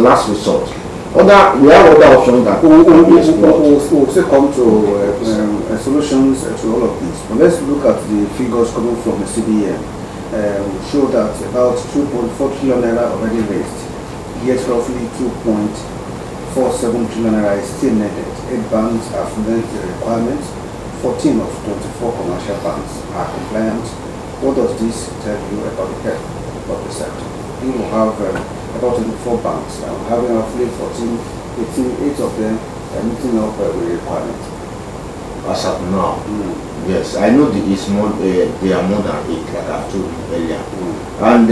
last resort. We have other options that we'll still come to solutions to all of this. But let's look at the figures coming from the CBN. Show that about 2.4 trillion naira already raised, yet roughly 2.47 trillion naira is still needed. 8 banks have met the requirements. 14 of 24 commercial banks are compliant. What does this tell you about the health of the sector? You will have about 24 banks, having roughly 14, 8 of them meeting up with requirements. As of now, yes, I know it's more, they are more than 8, like I told you earlier. And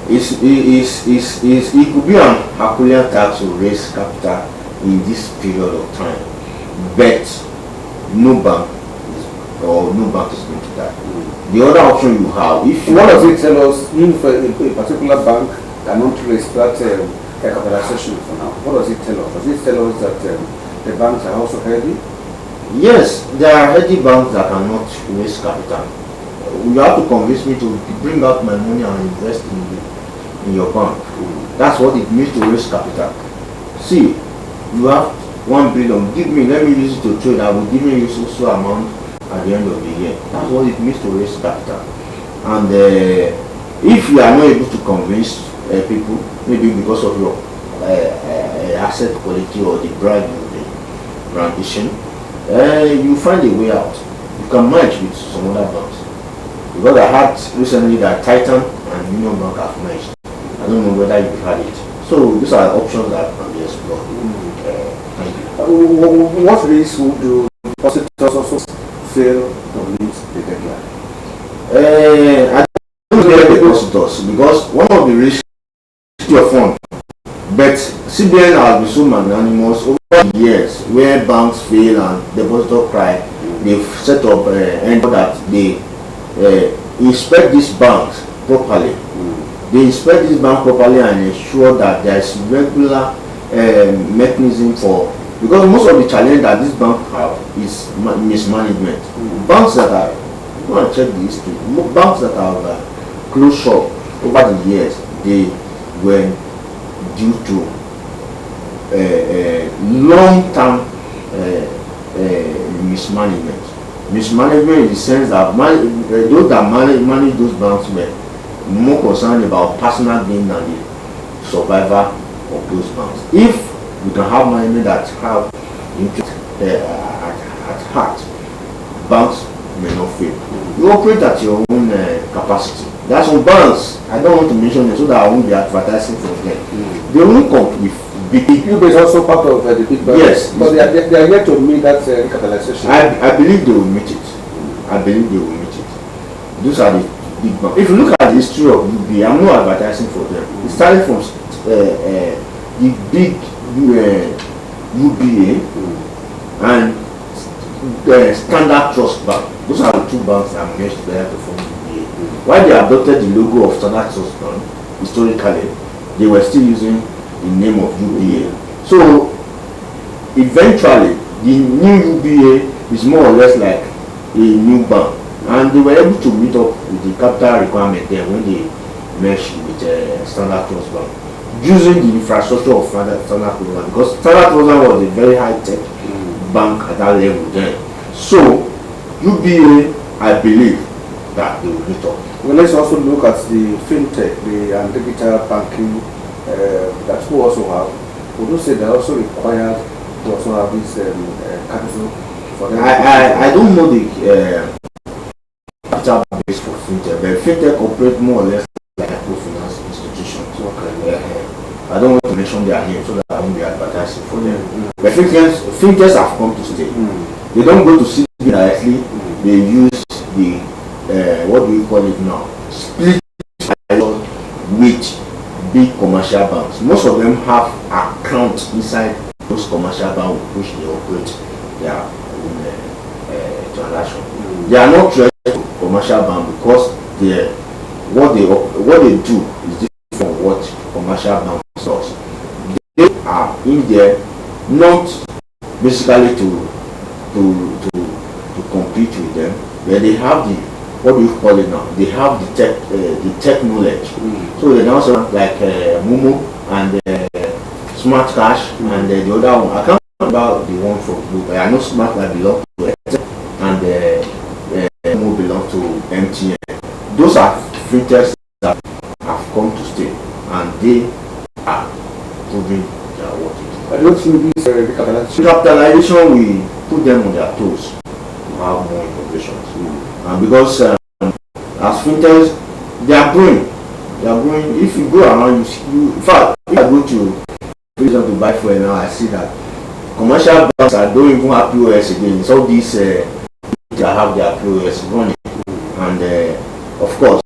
it could be an Herculean task to raise capital in this period of time, but no bank is going to that. The other option you have, what does it tell us if a particular bank cannot raise that capitalization for now? What does it tell us? Does it tell us that the banks are also healthy? Yes, there are healthy banks that cannot raise capital. You have to convince me to bring out my money and invest in your bank. That's what it means to raise capital. See, you have 1 billion, let me use it to trade, I will give you so amount at the end of the year. That's what it means to raise capital. And if you are not able to convince people, maybe because of your asset quality or the brand brandishing, you find a way out. You can merge with some other banks. Because I heard recently that Titan and Union Bank have merged. I don't know whether you've had it. So these are options that can be explored. Thank you. What risks do depositors also fail to meet the deadline? I don't get depositors because one of the risks is your fund. But CBN has been so magnanimous over the years where banks fail and depositors cry. They've set up that they inspect these banks properly. They inspect this bank properly and ensure that there is regular mechanism for, because most of the challenge that this bank have is mismanagement. Banks that are, you want to check the history, banks that have closed shop over the years, they were due to long-term mismanagement. Mismanagement in the sense that those that manage those banks were more concerned about personal gain than the survival of those banks. If we can have management that have interest at heart, banks may not fail. You operate at your own capacity. There are some banks, I don't want to mention them so that I won't be advertising for them. They won't come with big. UB is also part of the big banks. Yes. But they are yet to meet that capitalization. I believe they will meet it. I believe they will meet it. Those are the big banks. If you look at the history of UBA, I'm not advertising for them. It started from the big UBA and the Standard Trust Bank. Those are the 2 banks that merged together to form UBA. While they adopted the logo of Standard Trust Bank, historically, they were still using the name of UBA. So eventually, the new UBA is more or less like a new bank, and they were able to meet up with the capital requirement there when they merged with Standard Trust Bank, using the infrastructure of Standard Trust Bank, because Standard Trust Bank was a very high-tech bank at that level then. So UBA, I believe that they will meet up. Well, let's also look at the fintech, the digital banking that we also have. Would you say they are also required to also have this capital for them? I don't know the capital base for fintech, but fintech operate more or less like microfinance institutions. Okay. I don't want to mention their name so that I won't be advertising for them. But fintechs have come to stay. They don't go to CB directly. They use the what do we call it now? Split with big commercial banks. Most of them have accounts inside those commercial banks which they operate their own transaction. They are not treated to commercial bank because what they do is different from what commercial bank does. They are in there not basically to compete with them, but they have the, what do you call it now? They have the tech knowledge. So they now sound like Momo and Smart Cash, and the other one. I can't remember about the one from Blue. I know Smart Cash belongs to Airtel, and Mo belongs to MTN. Those are fintechs that have come to stay, and they are proving their worth. I don't think this recapitalization will put them on their toes to have more innovations. And because as fintechs, they are growing. They are growing. If you go around, in fact, if I go to prison to buy fuel now, I see that commercial banks don't even have POS again. So these they have their POS running, and of course,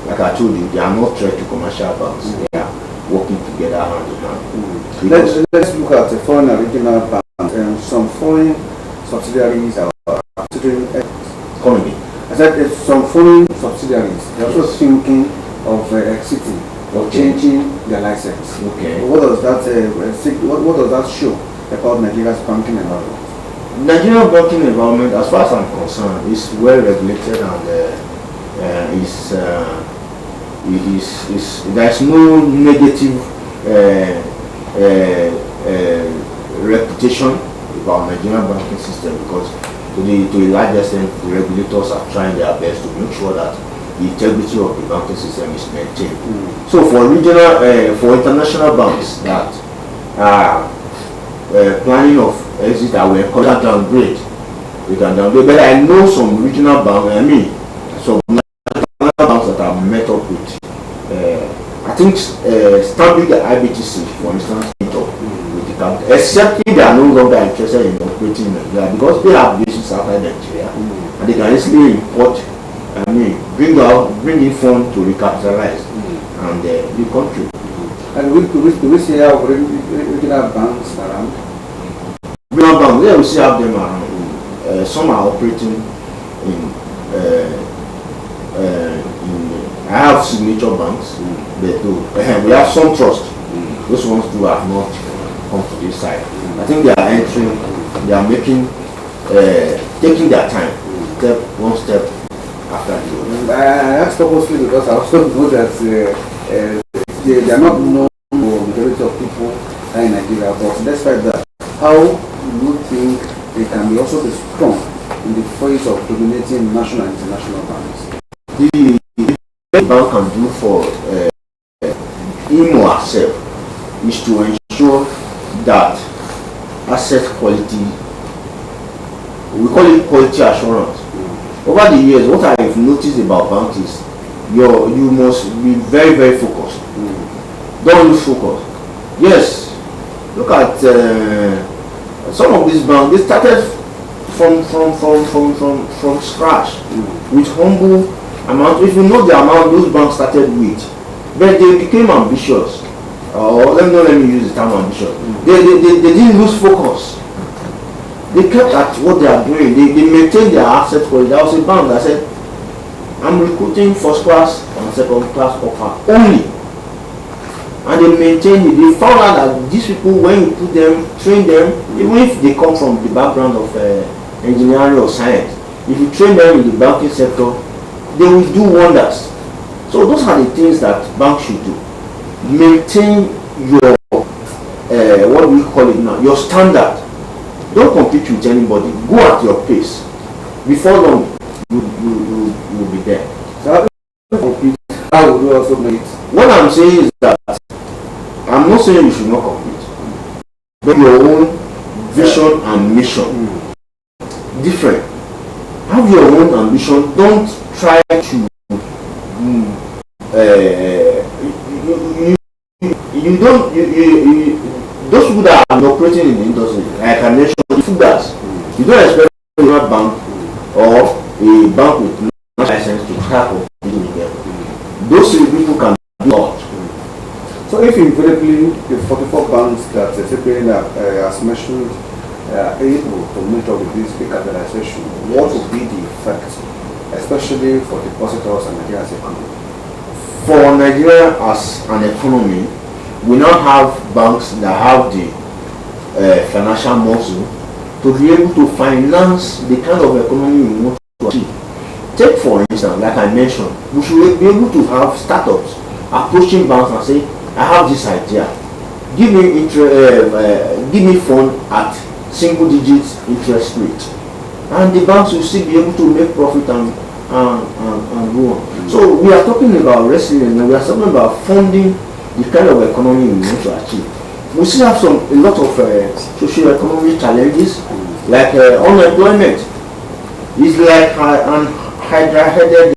like I told you, they are not threat to commercial banks. They are working together hand in hand. Let's look at the foreign and regional banks. Some foreign subsidiaries are considering economy. I said some foreign subsidiaries are also thinking of exiting or changing their license. Okay. What does that what does that show about Nigeria's banking environment? Nigerian banking environment, as far as I'm concerned, is well regulated, and there's no negative reputation about Nigerian banking system, because to a large extent the regulators are trying their best to make sure that the integrity of the banking system is maintained. So for regional, for international banks that are planning of exit, I will encourage downgrade. We can downgrade, but I know some regional banks, some national banks that are met up with. I think Stanbic IBTC, for instance, meet up with the capital, except if they are no longer interested in operating in Nigeria, because they have bases outside Nigeria, and they can easily import. Bring in funds to recapitalize and the country. And we see how regional banks around. Regional banks, yeah, we still have them around. Some are operating in I have signature banks, but we have some trust. Those ones too have not come to this side. I think they are entering, they are making, taking their time, one step after the other. I asked purposely because I also know that they are not known for the majority of people in Nigeria, but despite that, how do you think they can also be strong in the face of dominating national and international banks? The bank can do for him or herself is to ensure that asset quality, we call it quality assurance. Over the years, what I've noticed about banks is you must be very, very focused. Don't lose focus. Yes, look at some of these banks. They started from scratch with humble amount. If you know the amount those banks started with, but they became ambitious. Or let me use the term ambitious. They didn't lose focus. They kept at what they are doing. They maintained their asset quality. There was a bank that said, I'm recruiting first class and second class offer only. And they maintained it. They found out that these people, when you put them, train them, even if they come from the background of engineering or science, if you train them in the banking sector, they will do wonders. So those are the things that banks should do. Maintain your, what do we call it now, your standard. Don't compete with anybody. Go at your pace. Before long, you will be there. So how would you also make it? What I'm saying is that I'm not saying you should not compete, but your own vision and mission different. Have your own ambition. Don't try to those people that are operating in the industry, like I mentioned, fooders, you don't expect a bank or a bank with no license to start competing with them. Those people can do a lot. So if invariably the 44 banks that CBN has mentioned are able to meet up with this recapitalization, what would be the effect, especially for depositors and Nigeria's economy? For Nigeria as an economy, we now have banks that have the financial muscle to be able to finance the kind of economy we want to achieve. Take for instance, like I mentioned, we should be able to have startups approaching banks and say, I have this idea. give me fund at single digit interest rate, and the banks will still be able to make profit and go on. So we are talking about resilience, and we are talking about funding the kind of economy we want to achieve. We still have a lot of socio-economic challenges, like unemployment is like an hydra-headed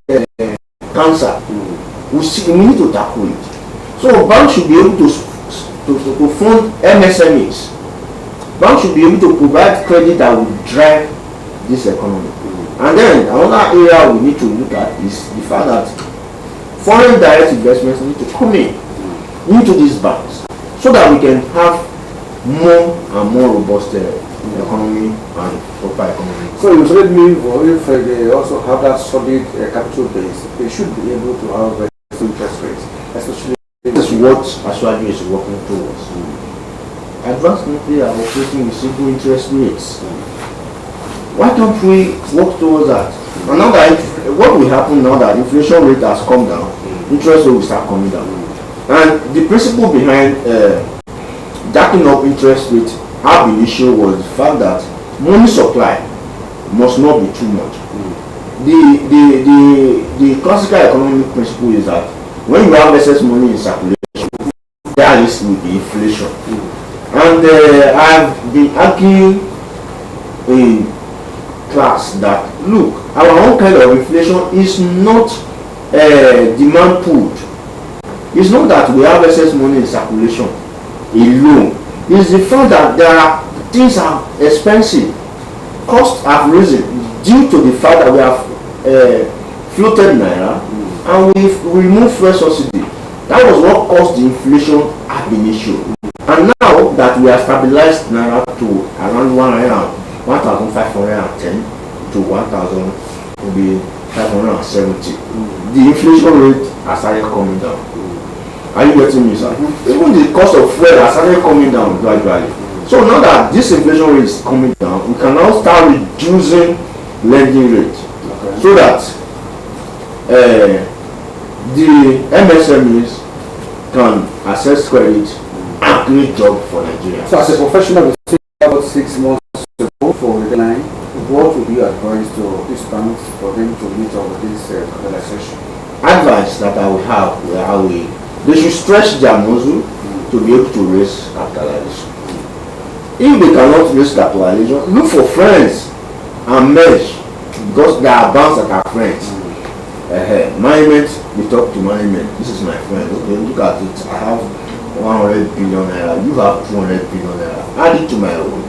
cancer. We need to tackle it. So banks should be able to fund MSMEs. Banks should be able to provide credit that will drive this economy. And then another area we need to look at is the fact that foreign direct investments need to come into these banks, so that we can have more and more robust economy and proper economy. So you said if they also have that solid capital base, they should be able to have better interest rates, especially. This is what Osrc is working towards. Advanced countries are operating with simple interest rates. Why don't we work towards that? And now that what will happen now that inflation rate has come down, interest rate will start coming down. And the principle behind jacking up interest rate ab initio was the fact that money supply must not be too much. The classical economic principle is that when you have excess money in circulation, there is will be inflation. And I've been arguing in class that look, our own kind of inflation is not demand pulled. It's not that we have excess money in circulation alone. It's the fact that there are things are expensive. Costs have risen due to the fact that we have floated naira and we've removed fuel subsidy. That was what caused the inflation ab initio. And now that we have stabilized naira to around 1,510 to 1,570, the inflation rate has started coming down. Are you getting me, sir? Even the cost of fuel has started coming down gradually. So now that this inflation rate is coming down, we can now start reducing lending rate, so that the MSMEs can access credit and create job for Nigeria. So as a professional, we say about 6 months to go for the line. What would you advise to these banks for them to meet up with this capitalization? Advice that I will have, they should stretch their muscle to be able to raise capitalization. If they cannot raise capitalization, look for friends and merge, because there are banks that are friends. Management, we talk to management. This is my friend. Okay, look at it. I have 100 billion naira. You have 200 billion naira. Add it to my own.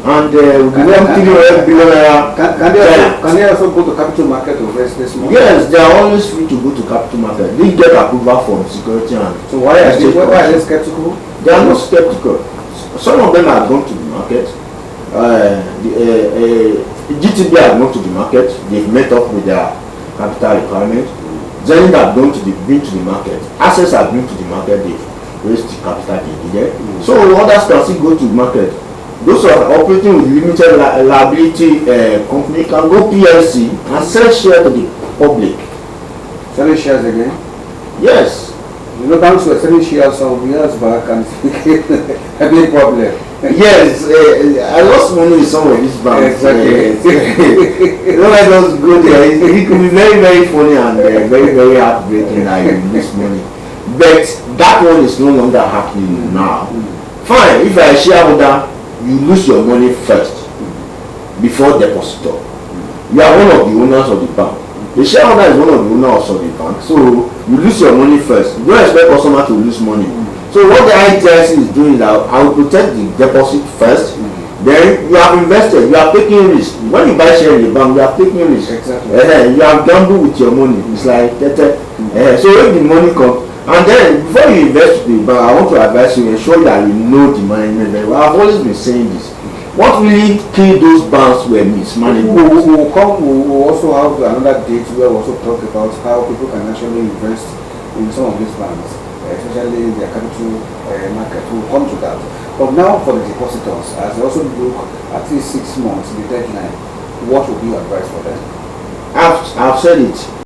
And we want 300 billion naira. Can they also go to capital market to raise this money? Yes, they are always free to go to capital market. They get approval from security and. So why are they skeptical? They are not skeptical. Some of them have gone to the market. GTB have gone to the market. They've met up with their capital requirement. Zenith have been to the market. Access have been to the market. They've raised the capital they needed. So others can still go to the market. Those who are operating with limited liability company can go PLC and sell shares to the public. Selling shares again? Yes. You know, banks were selling shares some years back and it became a big problem. Yes, I lost money with some of these banks. Exactly. Don't let us go there. It could be very, very funny and very, very heartbreaking that you lose money. But that one is no longer happening now. Fine, if I shareholder, you lose your money first before depositor. You are one of the owners of the bank. The shareholder is one of the owners of the bank, so you lose your money first. You don't expect customer to lose money. So what the ITIC is doing is that I will protect the deposit first. Then you have invested, you are taking risk. When you buy share in the bank, you are taking risk. Exactly. You have gambled with your money. It's like so if the money comes, and then before you invest with the bank, I want to advise you, ensure that you know the management very well. I've always been saying this. What really killed those banks were mismanagement. We'll also have another date where we also talk about how people can actually invest in some of these banks, especially in their capital market. We'll come to that. But now for the depositors, as they also look at least 6 months, the deadline, what would be your advice for them? I've said it.